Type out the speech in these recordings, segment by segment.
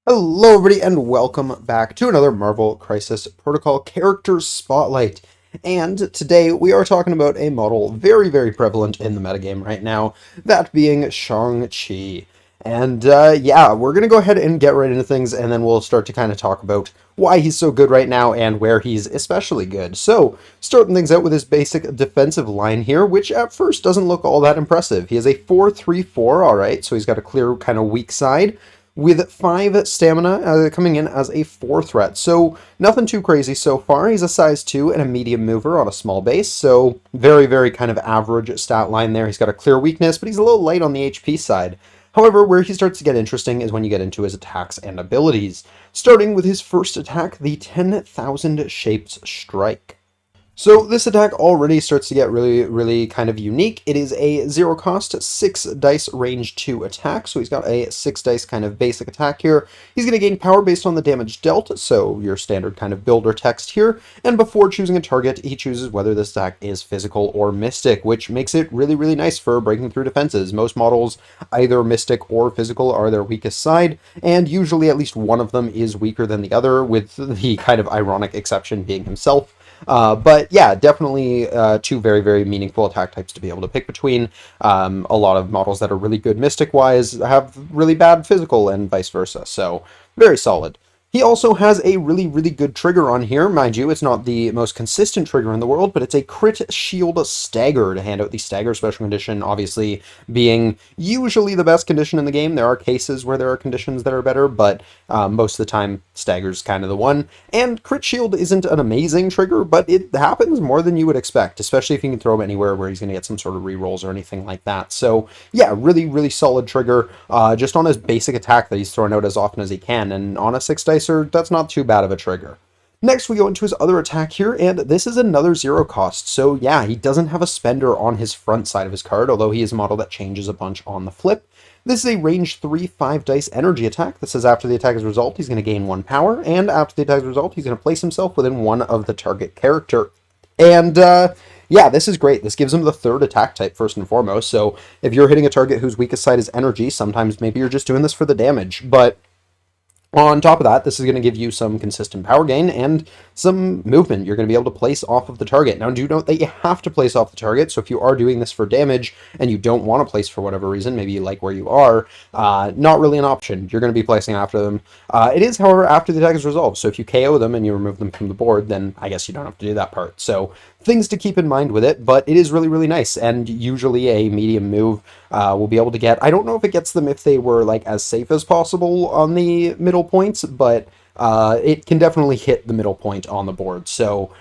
Hello, everybody, and welcome back to another Marvel Crisis Protocol Character Spotlight. And today we are talking about a model very, very prevalent in the metagame right now, that being Shang-Chi. And yeah, we're going to go ahead and get right into things, and then we'll start to kind of talk about why he's so good right now and where he's especially good. So, starting things out with his basic defensive line here, which at first doesn't look all that impressive. He has a 4-3-4, alright, so he's got a clear kind of weak side with 5 stamina coming in as a 4 threat. So nothing too crazy so far. He's a size 2 and a medium mover on a small base, so very, very kind of average stat line there. He's got a clear weakness, but he's a little light on the HP side. However, where he starts to get interesting is when you get into his attacks and abilities, starting with his first attack, the 10,000 Shapes Strike. So this attack already starts to get really, really kind of unique. It is a 0 cost, 6 dice range 2 attack. So he's got a 6 dice kind of basic attack here. He's going to gain power based on the damage dealt, so your standard kind of builder text here. And before choosing a target, he chooses whether this attack is physical or mystic, which makes it really, really nice for breaking through defenses. Most models, either mystic or physical, are their weakest side, and usually at least one of them is weaker than the other, with the kind of ironic exception being himself. But yeah, definitely two very, very meaningful attack types to be able to pick between. A lot of models that are really good mystic-wise have really bad physical and vice versa, so very solid. He also has a really, really good trigger on here. Mind you, it's not the most consistent trigger in the world, but it's a crit shield stagger to hand out the stagger special condition, obviously being usually the best condition in the game. There are cases where there are conditions that are better, but most of the time, stagger's kind of the one. And crit shield isn't an amazing trigger, but it happens more than you would expect, especially if you can throw him anywhere where he's going to get some sort of rerolls or anything like that. So yeah, really, really solid trigger, just on his basic attack that he's throwing out as often as he can, and on a 6 dicer, that's not too bad of a trigger. Next, we go into his other attack here, and this is another 0 cost. So yeah, he doesn't have a spender on his front side of his card, although he is a model that changes a bunch on the flip. This is a range 3 5 dice energy attack. That says after the attack is resolved, he's going to gain 1 power, and after the attack is resolved, he's going to place himself within one of the target character. And yeah, this is great. This gives him the 3rd attack type first and foremost. So if you're hitting a target whose weakest side is energy, sometimes maybe you're just doing this for the damage, but on top of that, this is going to give you some consistent power gain and some movement. You're going to be able to place off of the target. Now, do note that you have to place off the target, so if you are doing this for damage and you don't want to place for whatever reason, maybe you like where you are, not really an option. You're going to be placing after them. It is, however, after the attack is resolved, so if you KO them and you remove them from the board, then I guess you don't have to do that part. So things to keep in mind with it, but it is really, really nice, and usually a medium move will be able to get. I don't know if it gets them if they were like as safe as possible on the middle points, but it can definitely hit the middle point on the board. So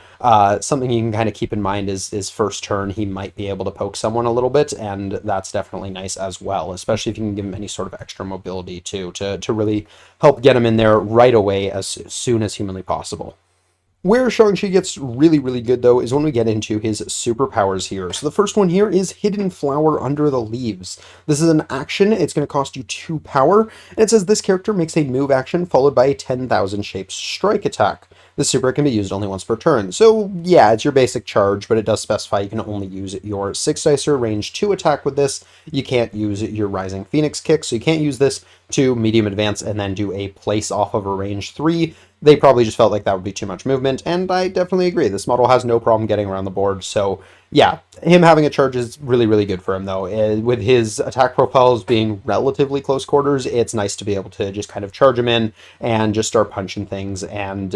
something you can kind of keep in mind is first turn he might be able to poke someone a little bit, and that's definitely nice as well, especially if you can give him any sort of extra mobility too, to really help get him in there right away as soon as humanly possible. Where Shang-Chi gets really, really good, though, is when we get into his superpowers here. So the first one here is Hidden Flower Under the Leaves. This is an action. It's going to cost you 2 power, and it says this character makes a move action followed by a 10,000 Shapes Strike attack. This super can be used only once per turn. So yeah, it's your basic charge, but it does specify you can only use your 6 dicer range 2 attack with this. You can't use your Rising Phoenix kick, so you can't use this to medium advance and then do a place off of a range 3. They probably just felt like that would be too much movement, and I definitely agree. This model has no problem getting around the board, so yeah, him having a charge is really, really good for him, though. With his attack profiles being relatively close quarters, it's nice to be able to just kind of charge him in and just start punching things, and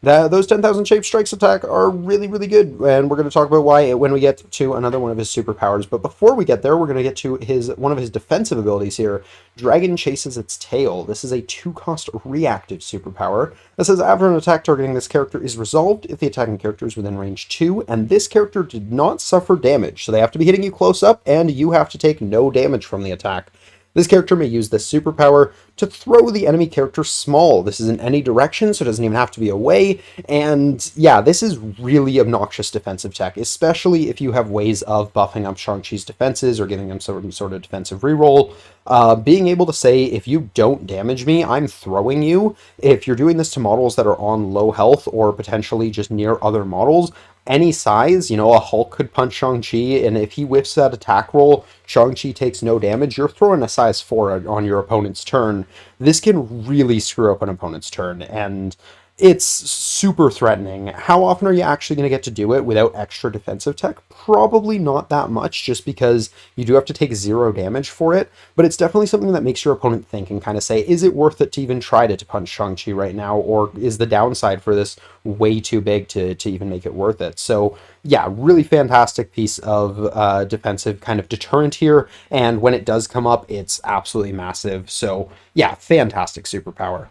those 10,000 Shape Strikes attack are really, really good, and we're going to talk about why when we get to another one of his superpowers. But before we get there, we're going to get to one of his defensive abilities here. Dragon Chases Its Tail. This is a 2-cost reactive superpower that says after an attack targeting this character is resolved, if the attacking character is within range 2, and this character did not suffer damage, so they have to be hitting you close up, and you have to take no damage from the attack. This character may use this superpower to throw the enemy character small. This is in any direction, so it doesn't even have to be away. And yeah, this is really obnoxious defensive tech, especially if you have ways of buffing up Shang-Chi's defenses or giving him some sort of defensive reroll. Being able to say, if you don't damage me, I'm throwing you. If you're doing this to models that are on low health or potentially just near other models, any size. You know, a Hulk could punch Shang-Chi, and if he whiffs that attack roll, Shang-Chi takes no damage. You're throwing a size 4 on your opponent's turn. This can really screw up an opponent's turn, and it's super threatening. How often are you actually going to get to do it without extra defensive tech? Probably not that much, just because you do have to take 0 damage for it, but it's definitely something that makes your opponent think and kind of say, is it worth it to even try to punch Shang-Chi right now, or is the downside for this way too big to even make it worth it? So yeah, really fantastic piece of defensive kind of deterrent here, and when it does come up, it's absolutely massive. So yeah, fantastic superpower.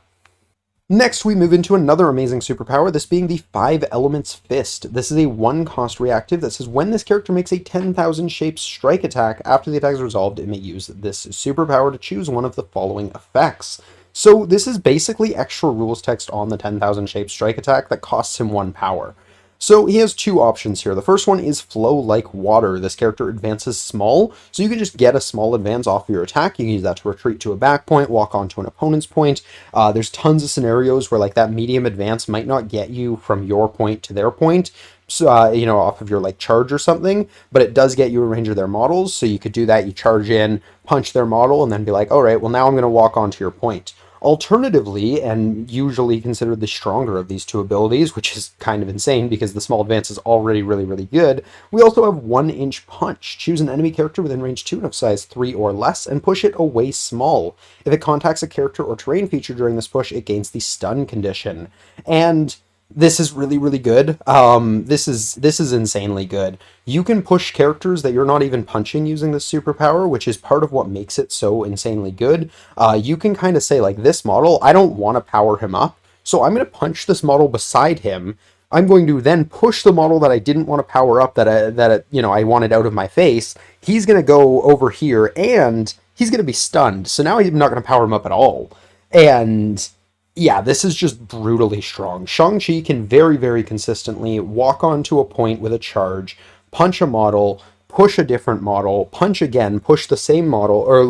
Next, we move into another amazing superpower, this being the 5 Elements Fist. This is a 1-cost reactive that says when this character makes a 10,000 shape strike attack, after the attack is resolved, it may use this superpower to choose one of the following effects. So this is basically extra rules text on the 10,000 shape strike attack that costs him 1 power. So he has 2 options here. The first one is Flow Like Water. This character advances small, so you can just get a small advance off of your attack. You can use that to retreat to a back point, walk onto an opponent's point. There's tons of scenarios where like that medium advance might not get you from your point to their point, so, you know, off of your like charge or something, but it does get you a range of their models. So you could do that. You charge in, punch their model, and then be like, all right, well, now I'm going to walk onto your point. Alternatively, and usually considered the stronger of these 2 abilities, which is kind of insane because the small advance is already really, really good, we also have 1-inch punch. Choose an enemy character within range 2 and of size 3 or less and push it away small. If it contacts a character or terrain feature during this push, it gains the stun condition. And this is really, really good. This is insanely good. You can push characters that you're not even punching using this superpower, which is part of what makes it so insanely good. You can kind of say, like, this model, I don't want to power him up, so I'm going to punch this model beside him. I'm going to then push the model that I didn't want to power up, I wanted out of my face. He's going to go over here, and he's going to be stunned. So now I'm not going to power him up at all. And yeah, this is just brutally strong. Shang-Chi can very, very consistently walk onto a point with a charge, punch a model, push a different model, punch again, push the same model, or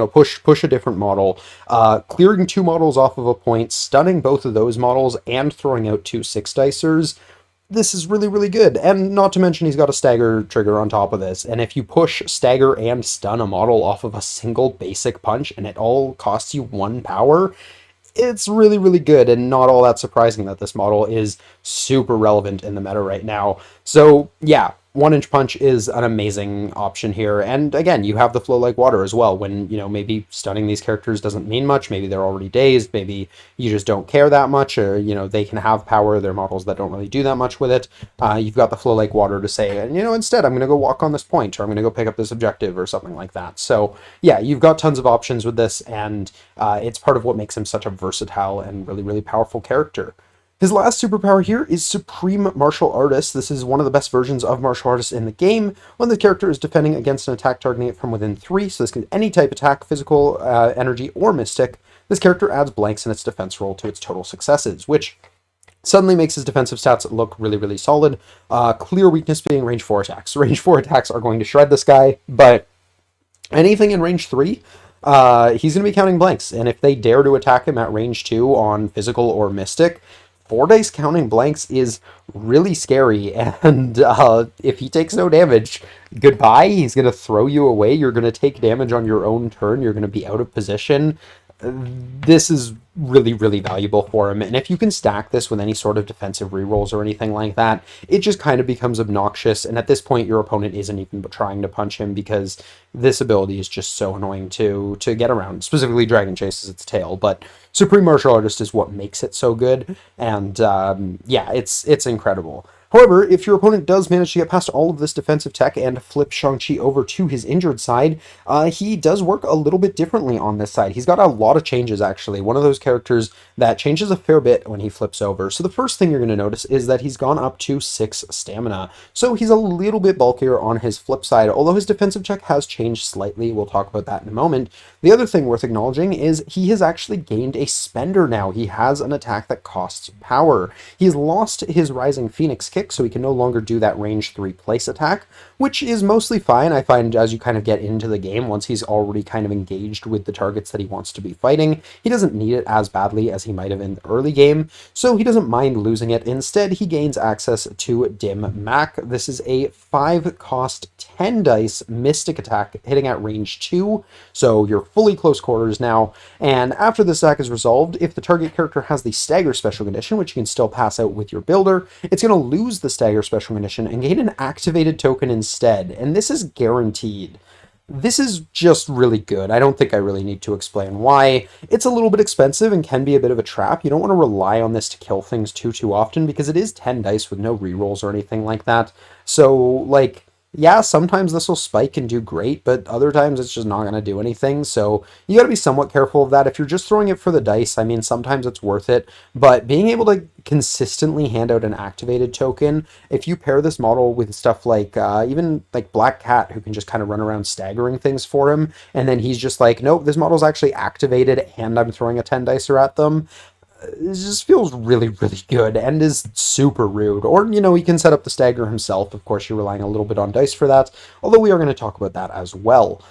push a different model, clearing 2 models off of a point, stunning both of those models, and throwing out 2 6-dicers. This is really, really good. And not to mention he's got a stagger trigger on top of this. And if you push, stagger, and stun a model off of a single basic punch, and it all costs you 1 power, it's really, really good, and not all that surprising that this model is super relevant in the meta right now. So yeah, 1-inch punch is an amazing option here. And again, you have the Flow Like Water as well, when, you know, maybe stunning these characters doesn't mean much. Maybe they're already dazed. Maybe you just don't care that much, or, you know, they can have power. They're models that don't really do that much with it. You've got the Flow Like Water to say, you know, instead, I'm going to go walk on this point, or I'm going to go pick up this objective, or something like that. So yeah, you've got tons of options with this, and it's part of what makes him such a versatile and really, really powerful character. His last superpower here is Supreme Martial Artist. This is one of the best versions of Martial Artist in the game. When the character is defending against an attack targeting it from within 3, so this can be any type attack, physical, energy, or mystic, this character adds blanks in its defense roll to its total successes, which suddenly makes his defensive stats look really, really solid. Clear weakness being range 4 attacks. Range 4 attacks are going to shred this guy, but anything in range 3, he's going to be counting blanks, and if they dare to attack him at range 2 on physical or mystic, 4 dice counting blanks is really scary, and if he takes no damage, goodbye. He's going to throw you away. You're going to take damage on your own turn. You're going to be out of position. This is really, really valuable for him, and if you can stack this with any sort of defensive rerolls or anything like that, it just kind of becomes obnoxious, and at this point your opponent isn't even trying to punch him, because this ability is just so annoying to get around. Specifically, Dragon Chase is its tail, but Supreme Martial Artist is what makes it so good, and yeah, it's incredible. However, if your opponent does manage to get past all of this defensive tech and flip Shang-Chi over to his injured side, he does work a little bit differently on this side. He's got a lot of changes, actually. One of those characters that changes a fair bit when he flips over. So the first thing you're going to notice is that he's gone up to 6 stamina. So he's a little bit bulkier on his flip side, although his defensive check has changed slightly. We'll talk about that in a moment. The other thing worth acknowledging is he has actually gained a spender now. He has an attack that costs power. He's lost his Rising Phoenix kick, kick, so he can no longer do that range 3 place attack, which is mostly fine. I find as you kind of get into the game, once he's already kind of engaged with the targets that he wants to be fighting, he doesn't need it as badly as he might have in the early game, so he doesn't mind losing it. Instead, he gains access to Dim Mak. This is a 5 cost 10 dice mystic attack hitting at range 2, so you're fully close quarters now, and after this attack is resolved, if the target character has the stagger special condition, which you can still pass out with your builder, it's going to lose the stagger special condition and gain an activated token instead, and this is guaranteed. This is just really good. I don't think I really need to explain why. It's a little bit expensive and can be a bit of a trap. You don't want to rely on this to kill things too often because it is 10 dice with no rerolls or anything like that. So, like, yeah, sometimes this will spike and do great, but other times it's just not going to do anything. So you got to be somewhat careful of that. If you're just throwing it for the dice, I mean, sometimes it's worth it, but being able to consistently hand out an activated token, if you pair this model with stuff like even like Black Cat, who can just kind of run around staggering things for him, and then he's just like, nope, this model's actually activated and I'm throwing a 10 dicer at them. It just feels really good and is super rude. Or, you know, he can set up the stagger himself. Of course, you're relying a little bit on dice for that, although we are going to talk about that as well.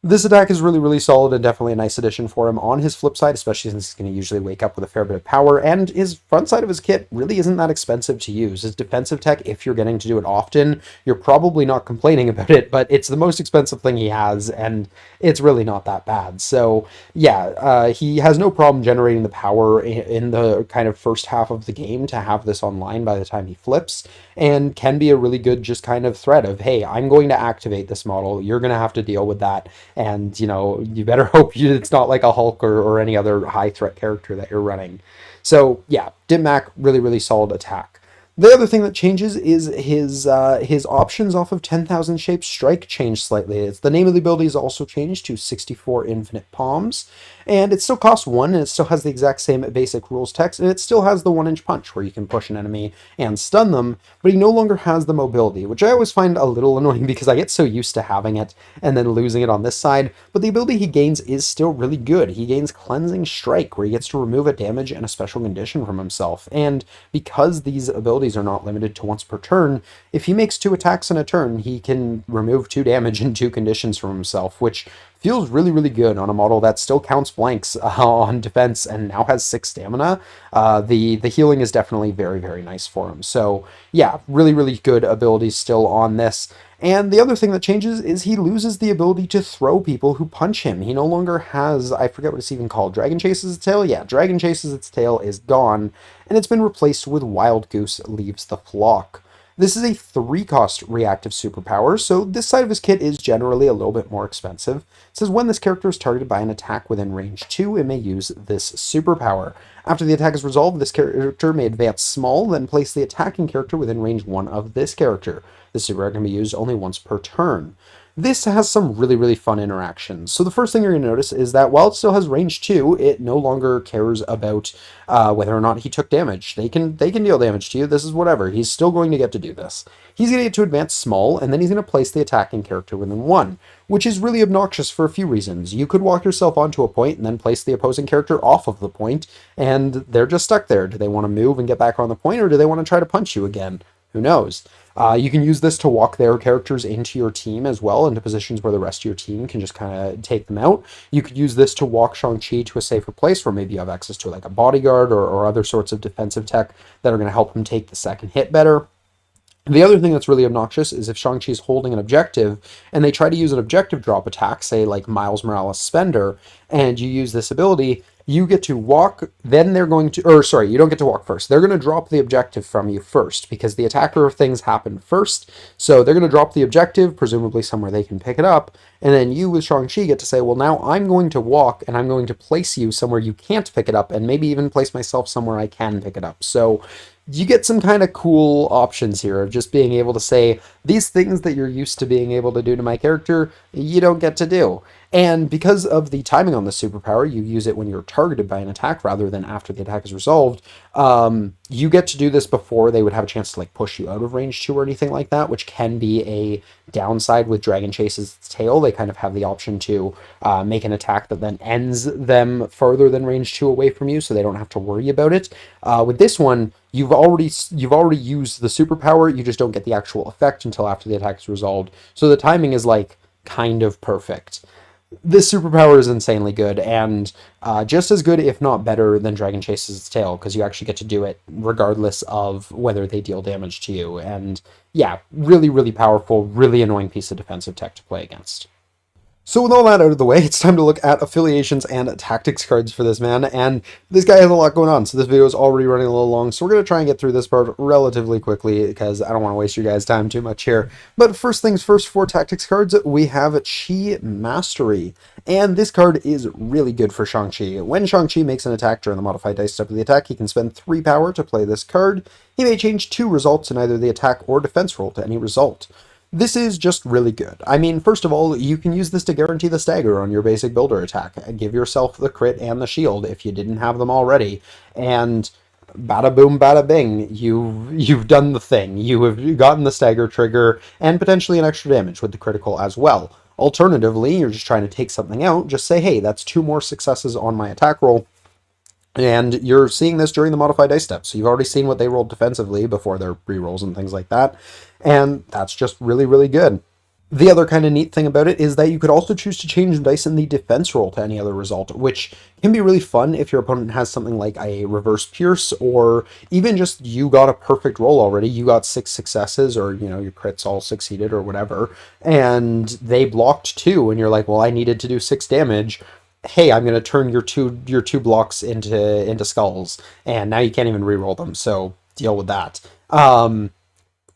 This attack is really solid and definitely a nice addition for him on his flip side, especially since he's going to usually wake up with a fair bit of power, and his front side of his kit really isn't that expensive to use. His defensive tech, if you're getting to do it often, you're probably not complaining about it, but it's the most expensive thing he has, and it's really not that bad. So yeah, he has no problem generating the power in the kind of first half of the game to have this online by the time he flips, and can be a really good just kind of threat of, hey, I'm going to activate this model, you're going to have to deal with that. And, you know, you better hope it's not like a Hulk or any other high threat character that you're running. So, yeah, Dim Mak, really solid attack. The other thing that changes is his options off of 10,000 Shapes Strike change slightly. It's the name of the ability is also changed to 64 Infinite Palms, and it still costs 1, and it still has the exact same basic rules text, and it still has the 1-inch punch, where you can push an enemy and stun them, but he no longer has the mobility, which I always find a little annoying because I get so used to having it and then losing it on this side, but the ability he gains is still really good. He gains Cleansing Strike, where he gets to remove a damage and a special condition from himself, and because these abilities are not limited to once per turn, if he makes 2 attacks in a turn, he can remove 2 damage and 2 conditions from himself, which feels really good on a model that still counts blanks on defense and now has 6 stamina. The healing is definitely very nice for him. So yeah, really good abilities still on this. And the other thing that changes is he loses the ability to throw people who punch him. He no longer has, I forget what it's even called, Dragon Chases its tail? Yeah, Dragon Chases its tail is gone, and it's been replaced with Wild Goose Leaves the Flock. This is a 3-cost reactive superpower, so this side of his kit is generally a little bit more expensive. It says when this character is targeted by an attack within range 2, it may use this superpower. After the attack is resolved, this character may advance small, then place the attacking character within range 1 of this character. This superpower can be used only once per turn. This has some really fun interactions. So the first thing you're going to notice is that while it still has range 2, it no longer cares about whether or not he took damage. They can deal damage to you. This is whatever. He's still going to get to do this. He's going to get to advance small, and then he's going to place the attacking character within 1, which is really obnoxious for a few reasons. You could walk yourself onto a point and then place the opposing character off of the point, and they're just stuck there. Do they want to move and get back on the point, or do they want to try to punch you again? Who knows? You can use this to walk their characters into your team as well, into positions where the rest of your team can just kind of take them out. You could use this to walk Shang-Chi to a safer place where maybe you have access to like a bodyguard or other sorts of defensive tech that are going to help him take the second hit better. The other thing that's really obnoxious is if Shang-Chi is holding an objective and they try to use an objective drop attack, say like Miles Morales Spender, and you use this ability, you get to walk, then they're going to, or sorry, you don't get to walk first. They're going to drop the objective from you first because the attacker of things happen first. So they're going to drop the objective, presumably somewhere they can pick it up. And then you with Shang-Chi get to say, well, now I'm going to walk and I'm going to place you somewhere you can't pick it up and maybe even place myself somewhere I can pick it up. So you get some kind of cool options here of just being able to say, these things that you're used to being able to do to my character, you don't get to do. And because of the timing on the superpower, you use it when you're targeted by an attack rather than after the attack is resolved. You get to do this before they would have a chance to like push you out of range 2 or anything like that, which can be a downside with Dragon Chase's tail. They kind of have the option to make an attack that then ends them further than range 2 away from you, so they don't have to worry about it. With this one, you've already used the superpower. You just don't get the actual effect until after the attack is resolved. So the timing is like kind of perfect. This superpower is insanely good, and just as good, if not better, than Dragon Chase's tail, because you actually get to do it regardless of whether they deal damage to you. And yeah, really, really powerful, really annoying piece of defensive tech to play against. So with all that out of the way, it's time to look at affiliations and tactics cards for this man, and this guy has a lot going on, so this video is already running a little long, so we're going to try and get through this part relatively quickly, because I don't want to waste your guys' time too much here. But first things first, for tactics cards, we have Chi Mastery, and this card is really good for Shang-Chi. When Shang-Chi makes an attack during the modified dice step of the attack, he can spend 3 power to play this card. He may change 2 results in either the attack or defense roll to any result. This is just really good. I mean, first of all, you can use this to guarantee the stagger on your basic builder attack. Give yourself the crit and the shield if you didn't have them already, and bada boom, bada bing, you've done the thing. You have gotten the stagger trigger and potentially an extra damage with the critical as well. Alternatively, you're just trying to take something out, just say, hey, that's 2 more successes on my attack roll. And you're seeing this during the modified dice step, so you've already seen what they rolled defensively before their rerolls and things like that, and that's just really, really good. The other kind of neat thing about it is that you could also choose to change the dice in the defense roll to any other result, which can be really fun if your opponent has something like a reverse pierce, or even just you got a perfect roll already, you got 6 successes, or your crits all succeeded or whatever, and they blocked 2, and you're like, well, I needed to do 6 damage. Hey, I'm going to turn your two blocks into skulls, and now you can't even reroll them, so deal with that.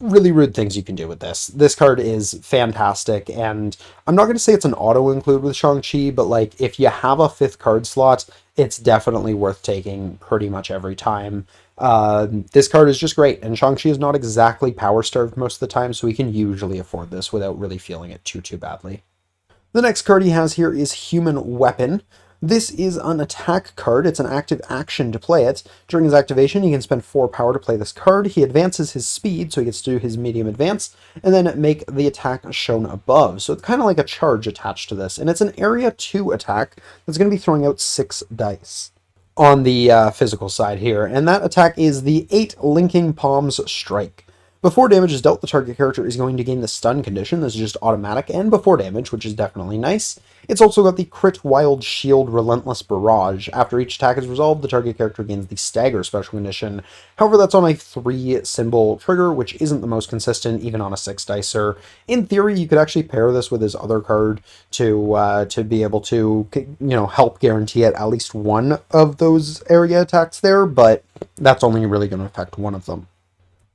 Really rude things you can do with this. This card is fantastic, and I'm not going to say it's an auto-include with Shang-Chi, but like, if you have a 5th card slot, it's definitely worth taking pretty much every time. This card is just great, and Shang-Chi is not exactly power-starved most of the time, so he can usually afford this without really feeling it too badly. The next card he has here is Human Weapon. This is an attack card. It's an active action to play it. During his activation, he can spend 4 power to play this card. He advances his speed, so he gets to do his medium advance, and then make the attack shown above. So it's kind of like a charge attached to this, and it's an area 2 attack that's going to be throwing out 6 dice on the physical side here, and that attack is the 8 Linking Palms Strike. Before damage is dealt, the target character is going to gain the stun condition. This is just automatic and before damage, which is definitely nice. It's also got the Crit Wild Shield Relentless Barrage. After each attack is resolved, the target character gains the Stagger special condition. However, that's on a 3-symbol trigger, which isn't the most consistent, even on a 6-dicer. In theory, you could actually pair this with his other card to be able to, help guarantee at least one of those area attacks there, but that's only really going to affect one of them.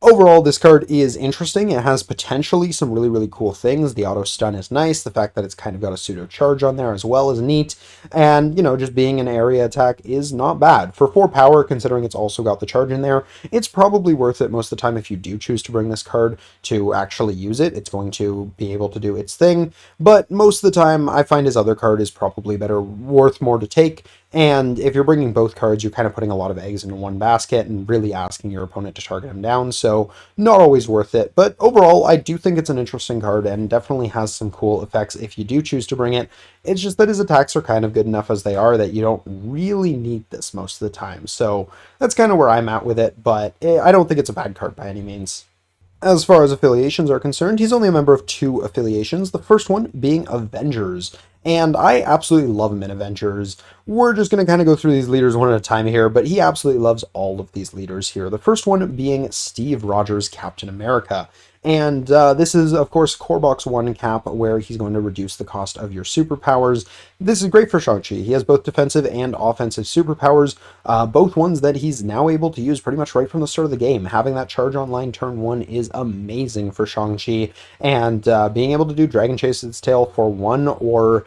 Overall, this card is interesting. It has potentially some really, really cool things. The auto stun is nice. The fact that it's kind of got a pseudo charge on there as well is neat. And, just being an area attack is not bad. For 4 power, considering it's also got the charge in there, it's probably worth it most of the time if you do choose to bring this card to actually use it. It's going to be able to do its thing. But most of the time, I find his other card is probably worth more to take. And if you're bringing both cards, you're kind of putting a lot of eggs in one basket and really asking your opponent to target him down, so not always worth it. But overall, I do think it's an interesting card and definitely has some cool effects if you do choose to bring it. It's just that his attacks are kind of good enough as they are that you don't really need this most of the time. So that's kind of where I'm at with it, but I don't think it's a bad card by any means. As far as affiliations are concerned, he's only a member of 2 affiliations, the first one being Avengers. And I absolutely love him in Avengers. We're just going to kind of go through these leaders one at a time here, but he absolutely loves all of these leaders here. The first one being Steve Rogers, Captain America. And this is, of course, Core Box 1 cap, where he's going to reduce the cost of your superpowers. This is great for Shang-Chi. He has both defensive and offensive superpowers, both ones that he's now able to use pretty much right from the start of the game. Having that charge online turn one is amazing for Shang-Chi, and being able to do Dragon Chase its tail for one, or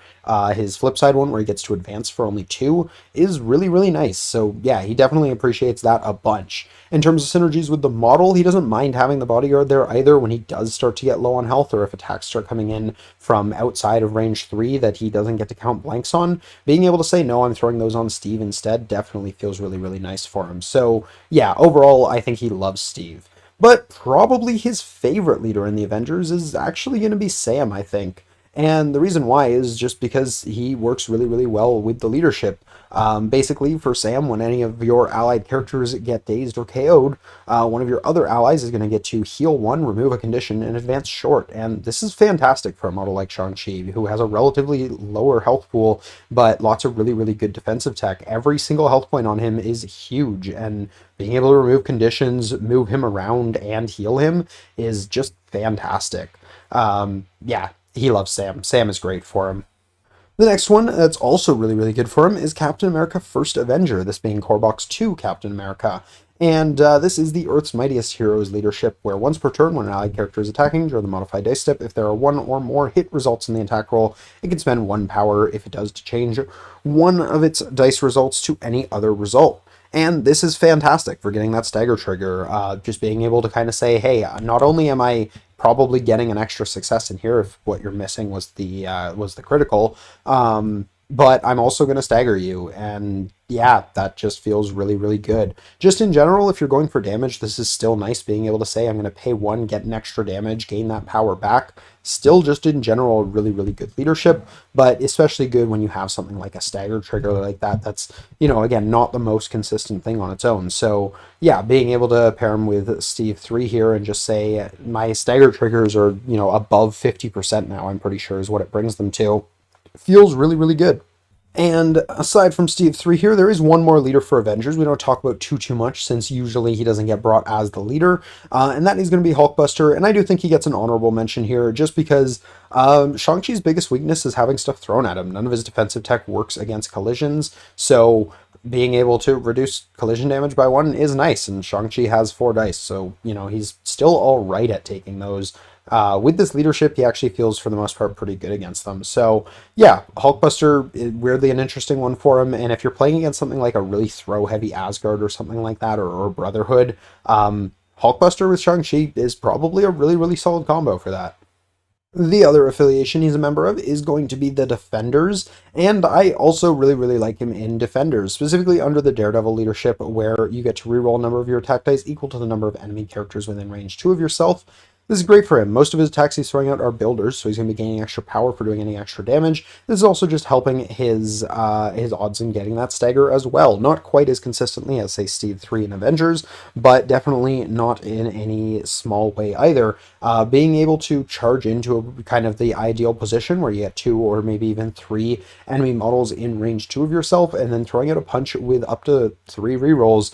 his flip side one where he gets to advance for only two, is really, really nice. So yeah, he definitely appreciates that a bunch. In terms of synergies with the model, he doesn't mind having the bodyguard there either when he does start to get low on health, or if attacks start coming in from outside of range 3 that he doesn't get to count blanks on. Being able to say, no, I'm throwing those on Steve instead definitely feels really, really nice for him. So yeah, overall, I think he loves Steve. But probably his favorite leader in the Avengers is actually going to be Sam, I think. And the reason why is just because he works really, really well with the leadership. Basically, for Sam, when any of your allied characters get dazed or KO'd, one of your other allies is going to get to heal one, remove a condition, and advance short. And this is fantastic for a model like Shang-Chi, who has a relatively lower health pool, but lots of really, really good defensive tech. Every single health point on him is huge, and being able to remove conditions, move him around, and heal him is just fantastic. Yeah, he loves Sam. Sam is great for him. The next one that's also really, really good for him is Captain America First Avenger, this being Core Box 2 Captain America. And this is the Earth's Mightiest Heroes leadership, where once per turn, when an allied character is attacking, during the modified dice step, if there are one or more hit results in the attack roll, it can spend one power if it does to change one of its dice results to any other result. And this is fantastic for getting that stagger trigger. Just being able to kind of say, hey, not only am I probably getting an extra success in here if what you're missing was the critical, but I'm also going to stagger you. And yeah, that just feels really, really good. Just in general, if you're going for damage, this is still nice being able to say, I'm going to pay one, get an extra damage, gain that power back. Still, just in general, really, really good leadership, but especially good when you have something like a stagger trigger like that. That's, again, not the most consistent thing on its own. So yeah, being able to pair him with Steve 3 here and just say, my stagger triggers are, above 50% now, I'm pretty sure is what it brings them to. Feels really, really good. And aside from Steve 3 here, there is one more leader for Avengers. We don't talk about too much, since usually he doesn't get brought as the leader, and that is going to be Hulkbuster. And I do think he gets an honorable mention here, just because Shang-Chi's biggest weakness is having stuff thrown at him. None of his defensive tech works against collisions, so being able to reduce collision damage by one is nice, and Shang-Chi has 4 dice, so, he's still all right at taking those. With this leadership, he actually feels, for the most part, pretty good against them. So, yeah, Hulkbuster, weirdly an interesting one for him. And if you're playing against something like a really throw-heavy Asgard or something like that, or Brotherhood, Hulkbuster with Shang-Chi is probably a really, really solid combo for that. The other affiliation he's a member of is going to be the Defenders, and I also really, really like him in Defenders, specifically under the Daredevil leadership, where you get to reroll a number of your attack dice equal to the number of enemy characters within range 2 of yourself. This is great for him. Most of his attacks he's throwing out are builders, so he's going to be gaining extra power for doing any extra damage. This is also just helping his odds in getting that stagger as well. Not quite as consistently as, say, Steve 3 in Avengers, but definitely not in any small way either. Being able to charge into a kind of the ideal position where you get 2 or maybe even 3 enemy models in range 2 of yourself, and then throwing out a punch with up to 3 rerolls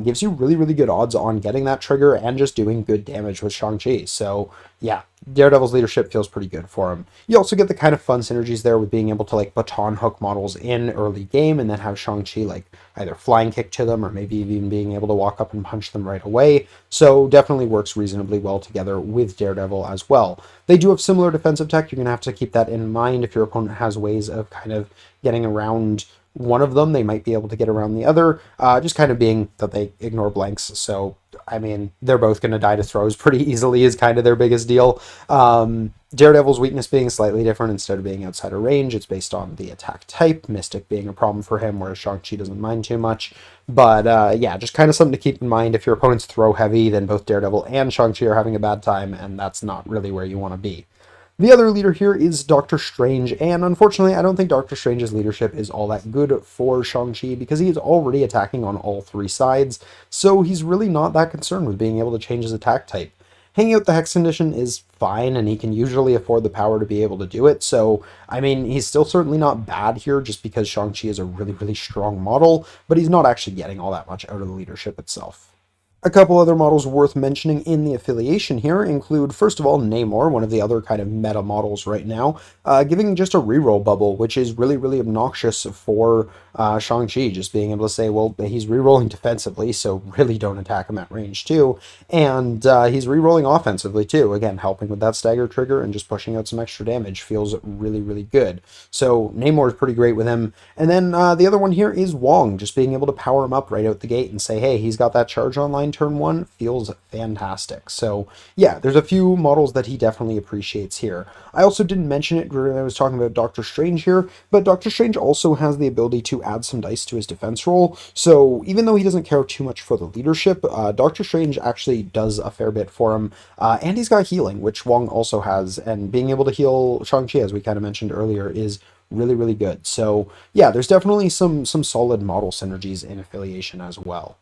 gives you really, really good odds on getting that trigger and just doing good damage with Shang-Chi. So yeah, Daredevil's leadership feels pretty good for him. You also get the kind of fun synergies there with being able to baton hook models in early game and then have Shang-Chi either flying kick to them or maybe even being able to walk up and punch them right away. So definitely works reasonably well together with Daredevil as well. They do have similar defensive tech. You're going to have to keep that in mind if your opponent has ways of kind of getting around one of them. They might be able to get around the other, just kind of being that they ignore blanks. So, I mean, they're both going to die to throws pretty easily is kind of their biggest deal. Daredevil's weakness being slightly different. Instead of being outside of range, it's based on the attack type, Mystic being a problem for him, whereas Shang-Chi doesn't mind too much. But yeah, just kind of something to keep in mind. If your opponent's throw heavy, then both Daredevil and Shang-Chi are having a bad time, and that's not really where you want to be. The other leader here is Doctor Strange, and unfortunately, I don't think Doctor Strange's leadership is all that good for Shang-Chi because he is already attacking on all 3 sides, so he's really not that concerned with being able to change his attack type. Hanging out the Hex condition is fine, and he can usually afford the power to be able to do it, so, I mean, he's still certainly not bad here just because Shang-Chi is a really, really strong model, but he's not actually getting all that much out of the leadership itself. A couple other models worth mentioning in the affiliation here include, first of all, Namor, one of the other kind of meta models right now, giving just a reroll bubble, which is really, really obnoxious for Shang-Chi, just being able to say, well, he's rerolling defensively, so really don't attack him at range too, and he's rerolling offensively too, again, helping with that stagger trigger and just pushing out some extra damage feels really, really good. So Namor is pretty great with him. And then the other one here is Wong, just being able to power him up right out the gate and say, hey, he's got that charge online turn one, feels fantastic. So yeah, there's a few models that he definitely appreciates here. I also didn't mention it when I was talking about Doctor Strange here, but Doctor Strange also has the ability to add some dice to his defense roll. So even though he doesn't care too much for the leadership, Doctor Strange actually does a fair bit for him. And he's got healing, which Wong also has, and being able to heal Shang-Chi, as we kind of mentioned earlier, is really, really good. So yeah, there's definitely some solid model synergies in affiliation as well.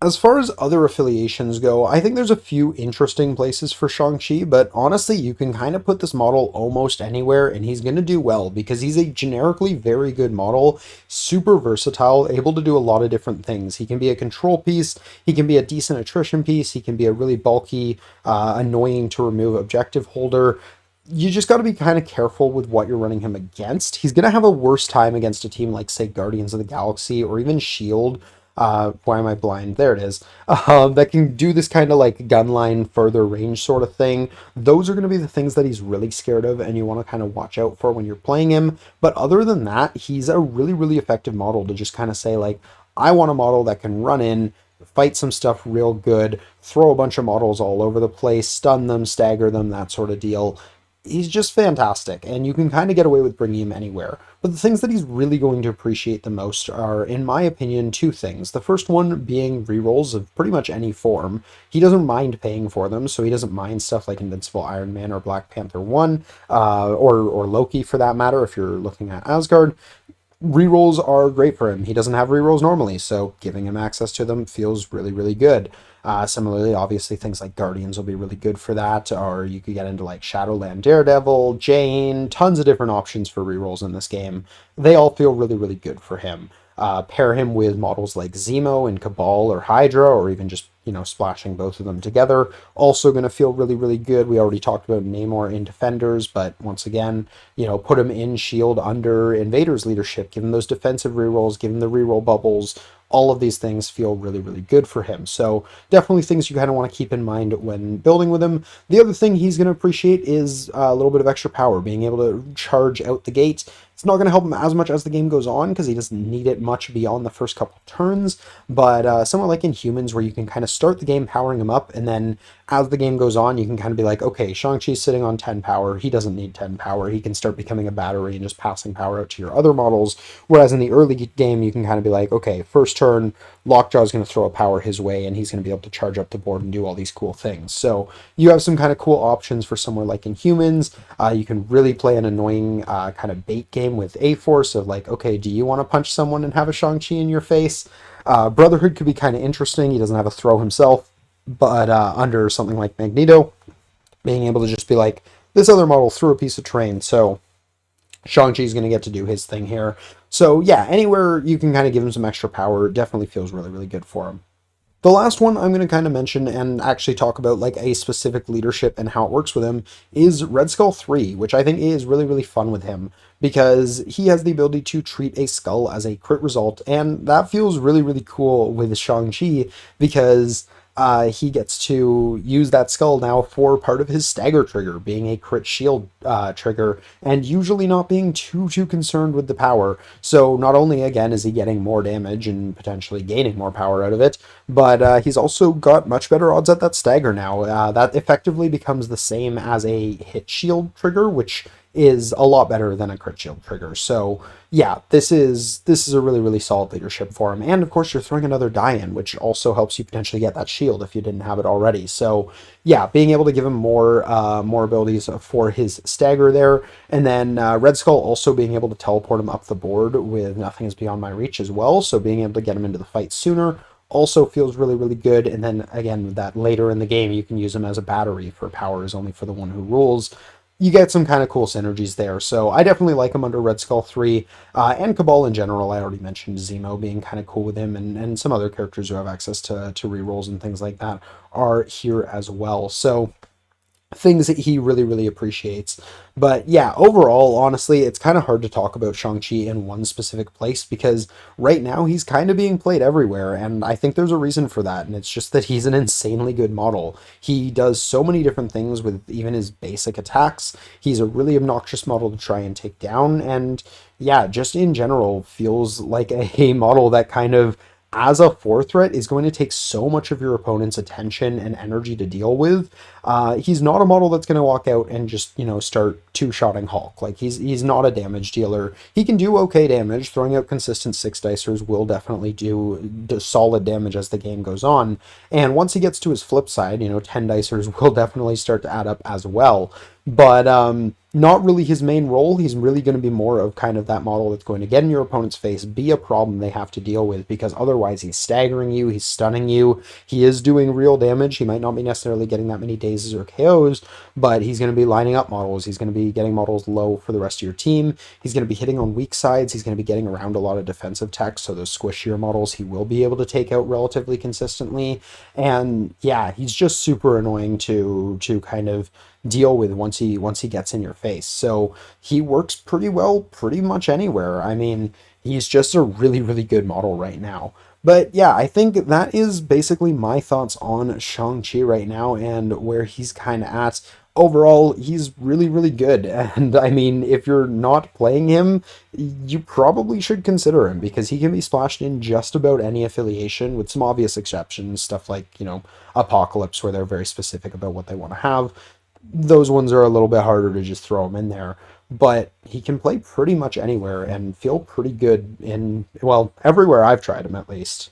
As far as other affiliations go, I think there's a few interesting places for Shang-Chi, but honestly, you can kind of put this model almost anywhere and he's going to do well because he's a generically very good model, super versatile, able to do a lot of different things. He can be a control piece, he can be a decent attrition piece, he can be a really bulky, annoying to remove objective holder. You just got to be kind of careful with what you're running him against. He's going to have a worse time against a team like, say, Guardians of the Galaxy or even Shield. Why am I blind? There it is. That can do this kind of like gunline further range sort of thing. Those are going to be the things that he's really scared of and you want to kind of watch out for when you're playing him. But other than that, he's a really, really effective model to just kind of say like, I want a model that can run in, fight some stuff real good, throw a bunch of models all over the place, stun them, stagger them, that sort of deal. He's just fantastic, and you can kind of get away with bringing him anywhere. But the things that he's really going to appreciate the most are, in my opinion, two things. The first one being rerolls of pretty much any form. He doesn't mind paying for them, so he doesn't mind stuff like Invincible Iron Man or Black Panther 1, or Loki for that matter, if you're looking at Asgard. Rerolls are great for him. He doesn't have rerolls normally, so giving him access to them feels really, really good. Similarly, obviously, things like Guardians will be really good for that, or you could get into like Shadowland Daredevil, Jane, tons of different options for rerolls in this game. They all feel really, really good for him. Pair him with models like Zemo and Cabal or Hydra, or even just, splashing both of them together. Also going to feel really, really good. We already talked about Namor in Defenders, but once again, put him in Shield under Invader's leadership, give him those defensive rerolls, give him the reroll bubbles. All of these things feel really, really good for him. So definitely things you kind of want to keep in mind when building with him. The other thing he's going to appreciate is a little bit of extra power, being able to charge out the gate. It's not going to help him as much as the game goes on because he doesn't need it much beyond the first couple turns, but somewhat like in Humans where you can kind of start the game powering him up, and then as the game goes on, you can kind of be like, okay, Shang-Chi's sitting on 10 power. He doesn't need 10 power. He can start becoming a battery and just passing power out to your other models. Whereas in the early game, you can kind of be like, okay, first turn, Lockjaw's going to throw a power his way, and he's going to be able to charge up the board and do all these cool things. So you have some kind of cool options for somewhere like in Humans. You can really play an annoying kind of bait game with A-Force of like, okay, do you want to punch someone and have a Shang-Chi in your face? Brotherhood could be kind of interesting. He doesn't have a throw himself, but under something like Magneto, being able to just be like, this other model threw a piece of terrain, so Shang-Chi's going to get to do his thing here. So yeah, anywhere you can kind of give him some extra power definitely feels really, really good for him. The last one I'm going to kind of mention and actually talk about like a specific leadership and how it works with him is Red Skull 3, which I think is really, really fun with him because he has the ability to treat a skull as a crit result, and that feels really, really cool with Shang-Chi because he gets to use that skull now for part of his stagger trigger, being a crit shield trigger, and usually not being too concerned with the power. So not only, again, is he getting more damage and potentially gaining more power out of it, but he's also got much better odds at that stagger now. That effectively becomes the same as a hit shield trigger, which is a lot better than a crit shield trigger. So yeah, this is a really, really solid leadership for him. And of course, you're throwing another die in, which also helps you potentially get that shield if you didn't have it already. So yeah, being able to give him more abilities for his stagger there, and then Red Skull also being able to teleport him up the board with Nothing Is Beyond My Reach as well. So being able to get him into the fight sooner also feels really, really good. And then again, that later in the game, you can use him as a battery for power is only for the one who rules. you get some kind of cool synergies there. So I definitely like him under Red Skull 3, and Cabal in general. I already mentioned Zemo being kind of cool with him, and some other characters who have access to rerolls and things like that are here as well. So things that he really, really appreciates. But yeah, overall, honestly, it's kind of hard to talk about Shang-Chi in one specific place because right now he's kind of being played everywhere, and I think there's a reason for that, and it's just that he's an insanely good model. He does so many different things with even his basic attacks. He's a really obnoxious model to try and take down, and yeah, just in general feels like a model that kind of as a 4 threat is going to take so much of your opponent's attention and energy to deal with. He's not a model that's going to walk out and just start two-shotting Hulk. Like he's not a damage dealer. He can do okay damage. Throwing out consistent 6 dicers will definitely do solid damage as the game goes on. And once he gets to his flip side, 10 dicers will definitely start to add up as well. But not really his main role. He's really going to be more of kind of that model that's going to get in your opponent's face, be a problem they have to deal with, because otherwise he's staggering you, he's stunning you, he is doing real damage. He might not be necessarily getting that many dazes or KOs, but he's going to be lining up models. He's going to be getting models low for the rest of your team. He's going to be hitting on weak sides. He's going to be getting around a lot of defensive tech, so those squishier models he will be able to take out relatively consistently. And yeah, he's just super annoying to kind of deal with once he gets in your face. So he works pretty well pretty much anywhere. I mean, he's just a really, really good model right now. But yeah, I think that is basically my thoughts on Shang-Chi right now and where he's kind of at. Overall, he's really, really good. And I mean, if you're not playing him, you probably should consider him because he can be splashed in just about any affiliation with some obvious exceptions, stuff like, Apocalypse, where they're very specific about what they want to have. Those ones are a little bit harder to just throw him in there, but he can play pretty much anywhere and feel pretty good in, well, everywhere I've tried him at least.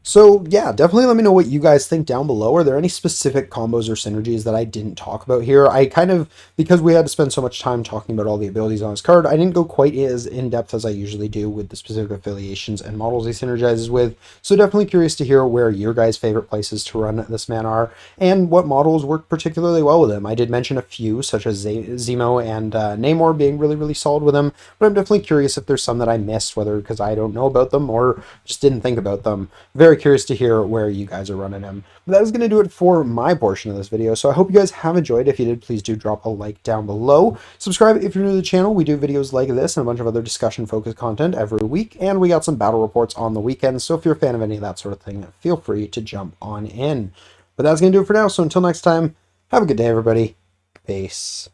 So yeah, definitely let me know what you guys think down below. Are there any specific combos or synergies that I didn't talk about here? I kind of, because we had to spend so much time talking about all the abilities on his card, I didn't go quite as in-depth as I usually do with the specific affiliations and models he synergizes with. So definitely curious to hear where your guys' favorite places to run this man are, and what models work particularly well with him. I did mention a few, such as Zemo and Namor being really, really solid with him, but I'm definitely curious if there's some that I missed, whether because I don't know about them or just didn't think about them. Very curious to hear where you guys are running him. But that is going to do it for my portion of this video. So I hope you guys have enjoyed. If you did, please do drop a like down below. Subscribe if you're new to the channel. We do videos like this and a bunch of other discussion-focused content every week, and we got some battle reports on the weekends. So if you're a fan of any of that sort of thing, feel free to jump on in. But that's going to do it for now. So until next time, have a good day, everybody. Peace.